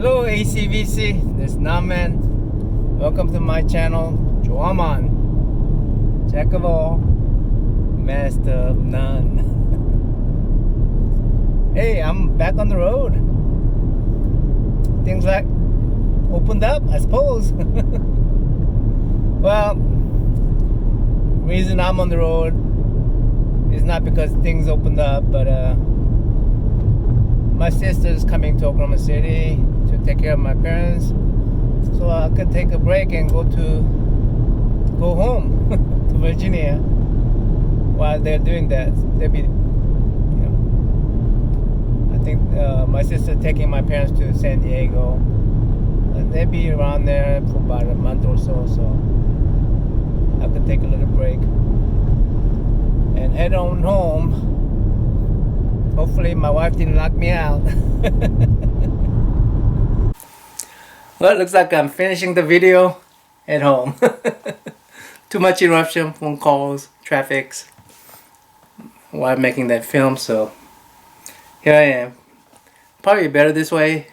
Hello ACVC, this is Naman. Welcome to my channel, Joaman. Jack of all, master of none. Hey, I'm back on the road. Things like opened up, I suppose. Well, reason I'm on the road is not because things opened up, but my sister's coming to Oklahoma City to take care of my parents, so I could take a break and go home to Virginia. While they're doing that, they'll be, I think my sister taking my parents to San Diego, and they'll be around there for about a month or so. So I could take a little break and head on home. Hopefully my wife didn't knock me out. Well, it looks like I'm finishing the video at home. Too much interruption, phone calls, traffics while making that film, so here I am. Probably better this way.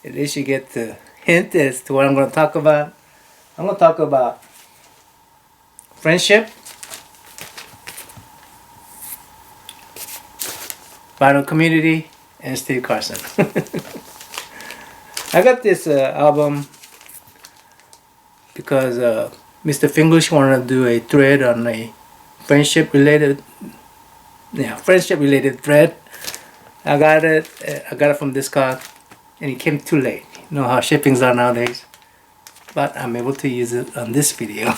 At least you get the hint as to what I'm going to talk about. I'm going to talk about friendship, vinyl community, and Steve Carson. I got this album because Mr. Finglish wanted to do a thread on a friendship related thread. I got it from DISCOG, and it came too late. You know how shippings are nowadays. But I'm able to use it on this video.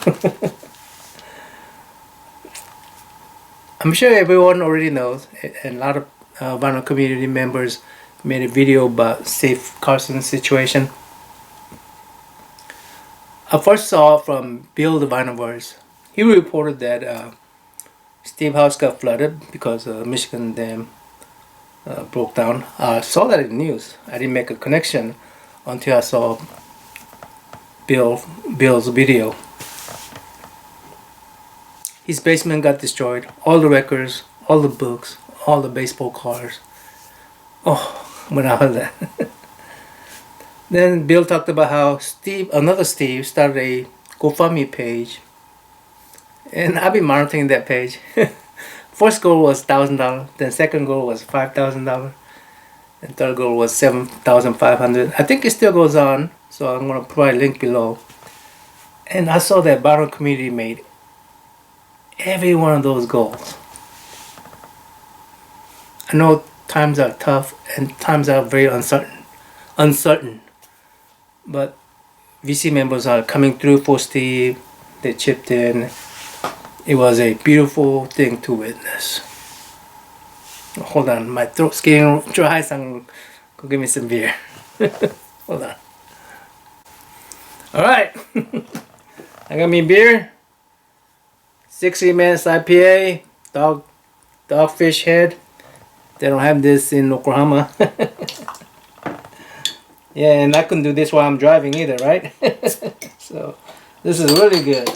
I'm sure everyone already knows, and a lot of vinyl community members made a video about Steve Carson's situation. I first saw from Bill the Vinyl. He reported that Steve house got flooded because Michigan Dam broke down. I saw that in the news. I didn't make a connection until I saw Bill's video. His basement got destroyed. All the records, all the books, all the baseball cards. Oh, when I heard that. Then Bill talked about how another Steve, started a GoFundMe page. And I've been monitoring that page. First goal was $1,000. Then second goal was $5,000. And third goal was $7,500. I think it still goes on. So I'm going to provide a link below. And I saw that vinyl community made every one of those goals. I know times are tough and times are very uncertain. But VC members are coming through for Steve. They chipped in. It was a beautiful thing to witness. Hold on, my throat's getting dry, so I'm gonna give me some beer. Hold on. Alright. I got me beer. 60 minutes IPA. Dogfish head. They don't have this in Oklahoma. Yeah, and I couldn't do this while I'm driving either, right? So, this is really good.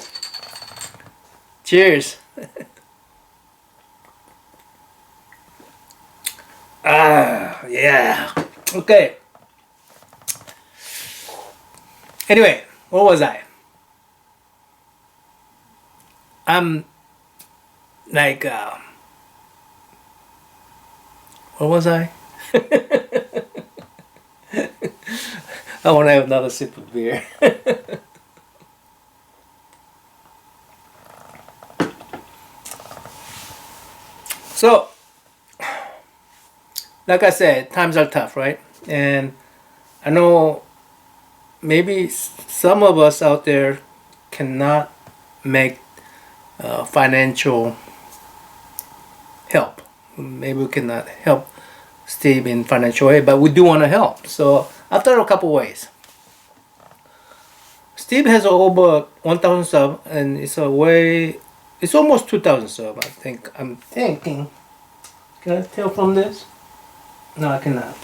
Cheers. Yeah. Okay. Anyway, where was I? I'm like, where was I? I want to have another sip of beer. So, like I said, times are tough, right? And I know maybe some of us out there cannot make financial help. Maybe we cannot help Steve in financial way, but we do want to help. So I thought of a couple ways. Steve has over 1,000 subs, and it's almost 2,000 subs. I'm thinking. Can I tell from this? No, I cannot.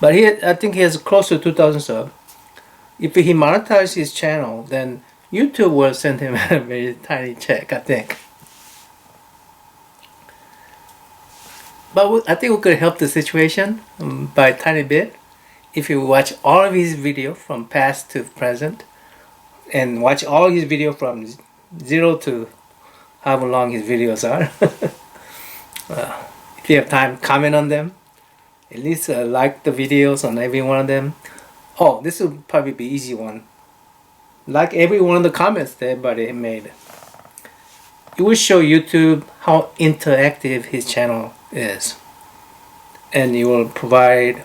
But I think he has close to 2,000 subs. If he monetizes his channel, then YouTube will send him a very tiny check, I think. But I think we could help the situation by a tiny bit. if you watch all of his video from past to present, and watch all his video from 0 to however long his videos are, if you have time, comment on them. At least like the videos on every one of them. Oh, this will probably be easy one. Like every one of the comments that everybody made. It will show YouTube how interactive his channel is. And it will provide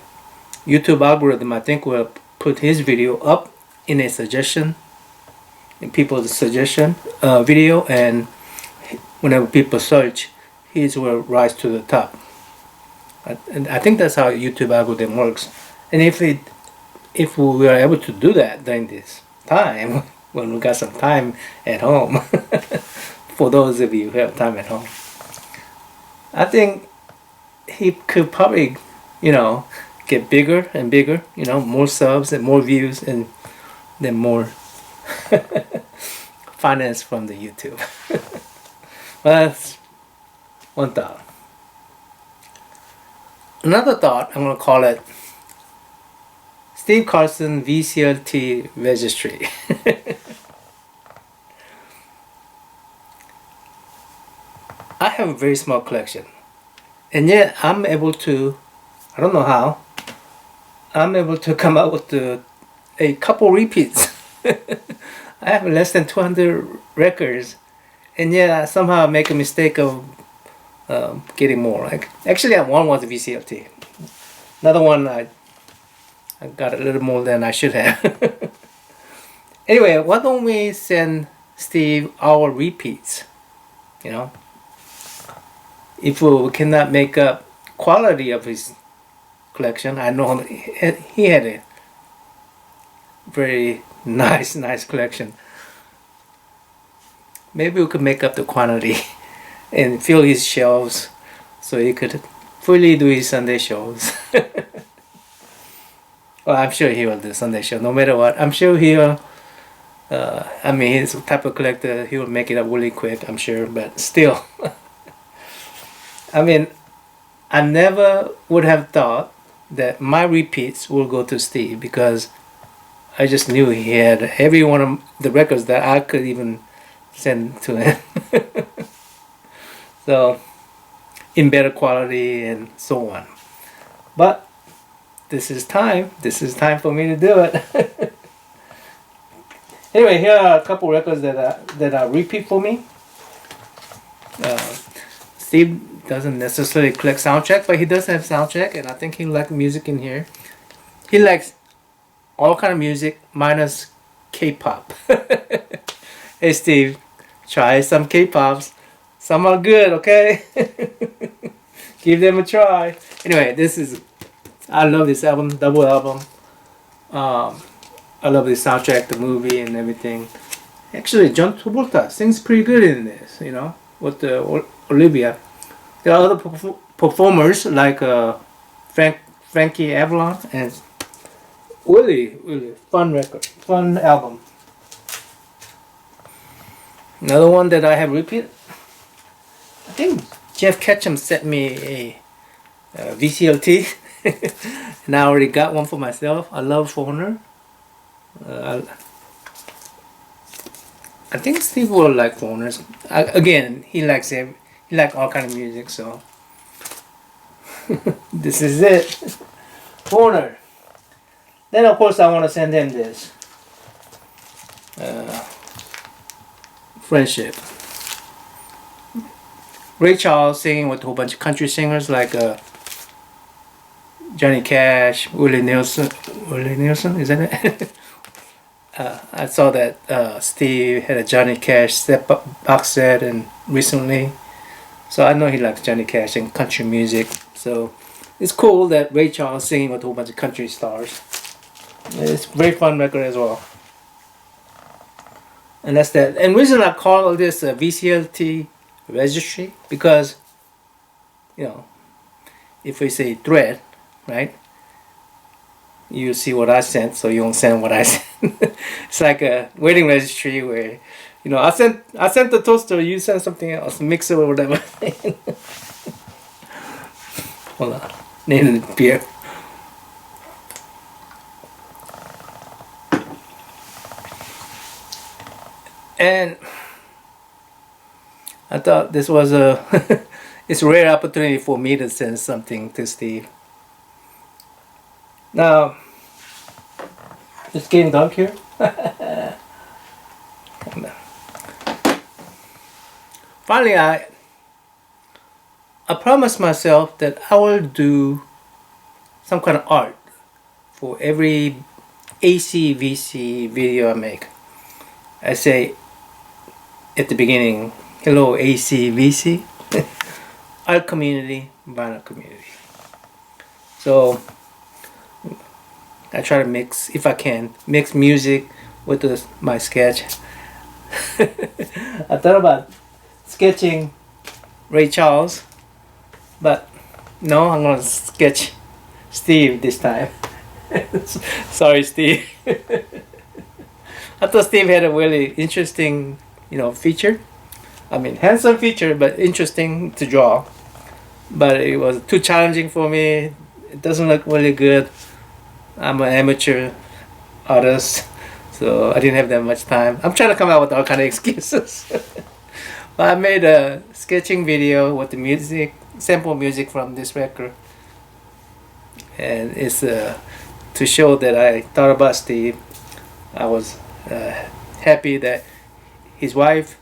YouTube algorithm, I think, will put his video up in a suggestion, in people's suggestion video, and whenever people search, his will rise to the top. And I think that's how YouTube algorithm works. And if we are able to do that during this time, when we got some time at home, for those of you who have time at home, I think he could probably, get bigger and bigger, more subs and more views, and then more finance from the YouTube. Well, that's one thought. Another thought, I'm going to call it Steve Carson VCLT Registry. I have a very small collection, and yet I'm able to, I don't know how, I'm able to come up with a couple repeats. I have less than 200 records, and yet I somehow make a mistake of getting more. Like, actually, one was a VCLT. Another one I got a little more than I should have. Anyway, why don't we send Steve our repeats? If we cannot make up quality of his collection, I know he had a very nice collection. Maybe we could make up the quantity and fill his shelves so he could fully do his Sunday shows. Well, I'm sure he will do Sunday show no matter what. I'm sure he'll, he's the type of collector, he will make it up really quick, I'm sure, but still. I never would have thought that my repeats will go to Steve, because I just knew he had every one of the records that I could even send to him. So, in better quality and so on. But this is time for me to do it. Anyway, here are a couple records that are repeat for me. Steve doesn't necessarily collect soundtrack, but he does have soundtrack, and I think he likes music in here. He likes all kind of music minus K-pop. Hey Steve, try some K-pops. Some are good, okay? Give them a try. Anyway, I love this album, double album. I love the soundtrack, the movie, and everything. Actually, John Travolta sings pretty good in this, with Olivia. There are other performers like Frankie Avalon, and really fun record, fun album. Another one that I have repeated. I think Jeff Ketchum sent me a VCLT, and I already got one for myself. I love Foreigner. I think Steve will like Foreigners. Again, he likes all kind of music, so this is it. Foreigner. Then of course I want to send him this. Friendship. Ray Charles singing with a whole bunch of country singers like Johnny Cash, Willie Nelson. Willie Nelson, is that it? I saw that Steve had a Johnny Cash step box set and recently, so I know he likes Johnny Cash and country music. So it's cool that Ray Charles singing with a whole bunch of country stars. It's a very fun record as well. And that's that. And the reason I call this a VCLT registry, because if we say thread, right, you see what I sent, so you don't send what I sent. It's like a wedding registry where I sent the toaster, you send something else, mixer or whatever. Hold on, need a beer. And I thought this was a it's a rare opportunity for me to send something to Steve. Now it's getting dark here. Finally, I promised myself that I will do some kind of art for every AC/VC video I make. I say at the beginning, hello AC/VC, art community, vinyl community. So I try to mix, if I can, mix music with my sketch. I thought about sketching Ray Charles, but no, I'm gonna sketch Steve this time. Sorry, Steve. I thought Steve had a really interesting, feature. I mean, handsome feature, but interesting to draw. But it was too challenging for me. It doesn't look really good. I'm an amateur artist, so I didn't have that much time. I'm trying to come out with all kind of excuses. But I made a sketching video with the music, sample music from this record. And it's to show that I thought about Steve. I was happy that his wife,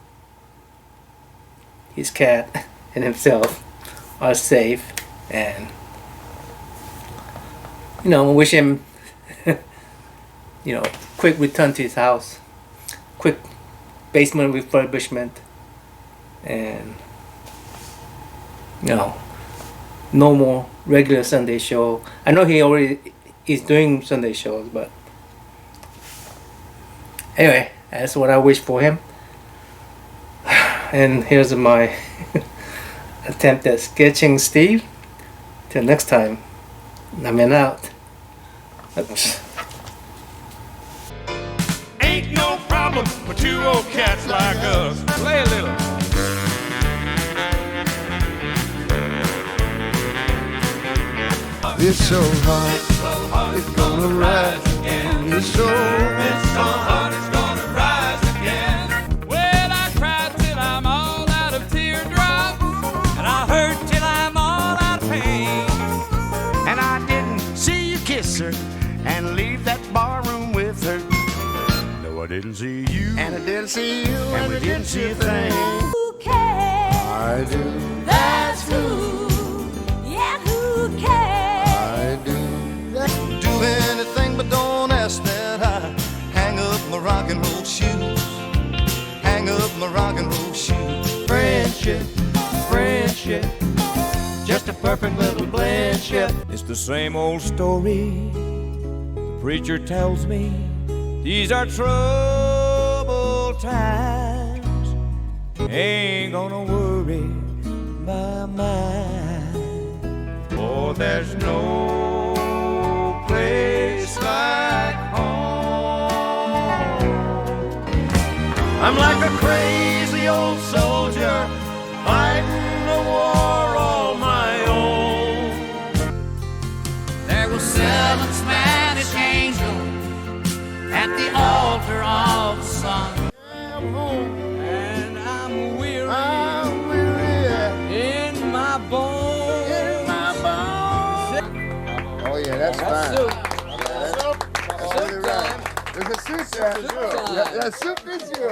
his cat, and himself are safe, and wish him quick return to his house, quick basement refurbishment, and no more regular Sunday show. I know he already is doing Sunday shows, but anyway, that's what I wish for him. And here's my attempt at sketching Steve. Till next time, I'm out. Ain't no problem for two old cats like us. Play a little. It's so hot, it's gonna rise again. It's so hot, it's gonna rise again. Well, I cried till I'm all out of teardrops, and I hurt till I'm all out of pain. And I didn't see you kiss her and leave that bar room with her. No, I didn't see you, And I didn't see you, and we didn't see a thing. Who cares? I do, That's who. Yeah, who cares? I do. Do anything but don't ask that I hang up my rock and roll shoes. Hang up my rock and roll shoes. Friendship, friendship, just a perfect little friendship. It's the same old story the preacher tells me. These are troubled times. Ain't gonna worry my mind, for there's no place like home. I'm like a crazy old soldier fighting a war all my own. There were 7 Spanish angels at the altar of the sun. I'm home, And I'm weary I'm weary in my bones. in my bones. Oh yeah, that's fine. That's really right. There's a suit there. Yeah, soup is you.